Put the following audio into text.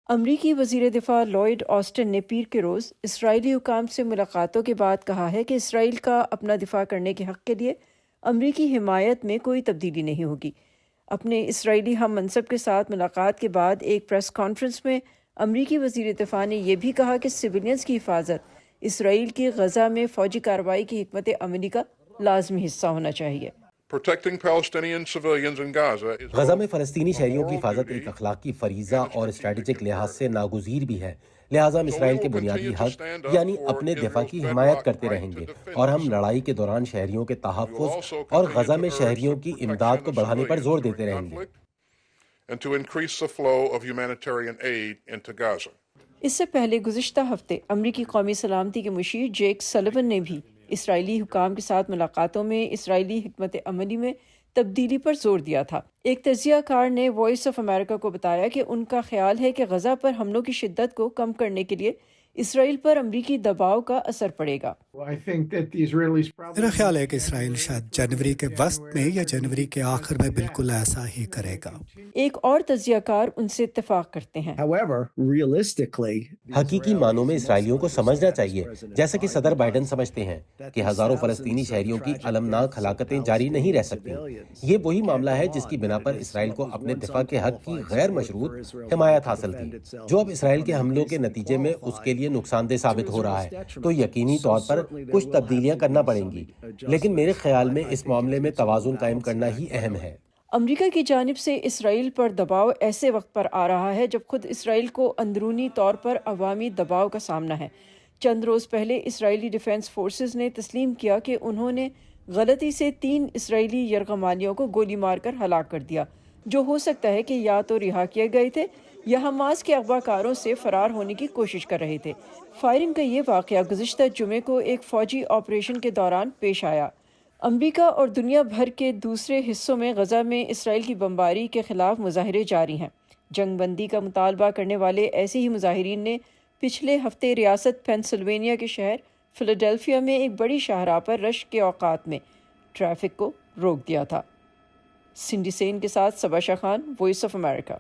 امریکی وزیر دفاع لوئڈ آسٹن نے پیر کے روز اسرائیلی حکام سے ملاقاتوں کے بعد کہا ہے کہ اسرائیل کا اپنا دفاع کرنے کے حق کے لیے امریکی حمایت میں کوئی تبدیلی نہیں ہوگی۔ اپنے اسرائیلی ہم منصب کے ساتھ ملاقات کے بعد ایک پریس کانفرنس میں امریکی وزیر دفاع نے یہ بھی کہا کہ سویلینز کی حفاظت اسرائیل کی غزہ میں فوجی کارروائی کی حکمت عملی کا لازمی حصہ ہونا چاہیے۔ غزہ میں فلسطینی شہریوں کی حفاظت ایک اخلاقی فریضہ اور اسٹریٹجک لحاظ سے ناگزیر بھی ہے، لہٰذا ہم اسرائیل کے بنیادی حق یعنی اپنے دفاع کی حمایت کرتے رہیں گے، اور ہم لڑائی کے دوران شہریوں کے تحفظ اور غزہ میں شہریوں کی امداد کو بڑھانے پر زور دیتے رہیں گے۔ اس سے پہلے گزشتہ ہفتے امریکی قومی سلامتی کے مشیر جیک سلیون نے بھی اسرائیلی حکام کے ساتھ ملاقاتوں میں اسرائیلی حکمت عملی میں تبدیلی پر زور دیا تھا۔ ایک تجزیہ کار نے وائس آف امریکہ کو بتایا کہ ان کا خیال ہے کہ غزہ پر حملوں کی شدت کو کم کرنے کے لیے اسرائیل پر امریکی دباؤ کا اثر پڑے گا۔ میرا خیال ہے کہ اسرائیل شاید جنوری کے وسط میں یا جنوری کے آخر میں بالکل ایسا ہی کرے گا۔ ایک اور تجزیہ کار ان سے اتفاق کرتے ہیں۔ حقیقی معنوں میں اسرائیلیوں کو سمجھنا چاہیے، جیسا کہ صدر بائیڈن سمجھتے ہیں، کہ ہزاروں فلسطینی شہریوں کی المناک ہلاکتیں جاری نہیں رہ سکتی۔ یہ وہی معاملہ ہے جس کی بنا پر اسرائیل کو اپنے دفاع کے حق کی غیر مشروط حمایت حاصل تھی، جو اب اسرائیل کے حملوں کے نتیجے میں اس کے لیے نقصان دہ ثابت ہو رہا ہے۔ تو یقینی طور پر کچھ تبدیلیاں کرنا پڑیں گی، لیکن میرے خیال میں اس معاملے میں توازن قائم کرنا ہی اہم ہے۔ امریکہ کی جانب سے اسرائیل پر دباؤ ایسے وقت پر آ رہا ہے جب خود اسرائیل کو اندرونی طور پر عوامی دباؤ کا سامنا ہے۔ چند روز پہلے اسرائیلی ڈیفنس فورسز نے تسلیم کیا کہ انہوں نے غلطی سے 3 اسرائیلی یرغمالیوں کو گولی مار کر ہلاک کر دیا، جو ہو سکتا ہے کہ یا تو رہا کیے گئے تھے یا حماس کے اغوا کاروں سے فرار ہونے کی کوشش کر رہے تھے۔ فائرنگ کا یہ واقعہ گزشتہ جمعے کو ایک فوجی آپریشن کے دوران پیش آیا۔ امریکہ اور دنیا بھر کے دوسرے حصوں میں غزہ میں اسرائیل کی بمباری کے خلاف مظاہرے جاری ہیں۔ جنگ بندی کا مطالبہ کرنے والے ایسے ہی مظاہرین نے پچھلے ہفتے ریاست پینسلوینیا کے شہر فلاڈیلفیا میں ایک بڑی شاہراہ پر رش کے اوقات میں ٹریفک کو روک دیا تھا۔ سنڈی سین کے ساتھ صبا شاہ خان، وائس آف امریکہ۔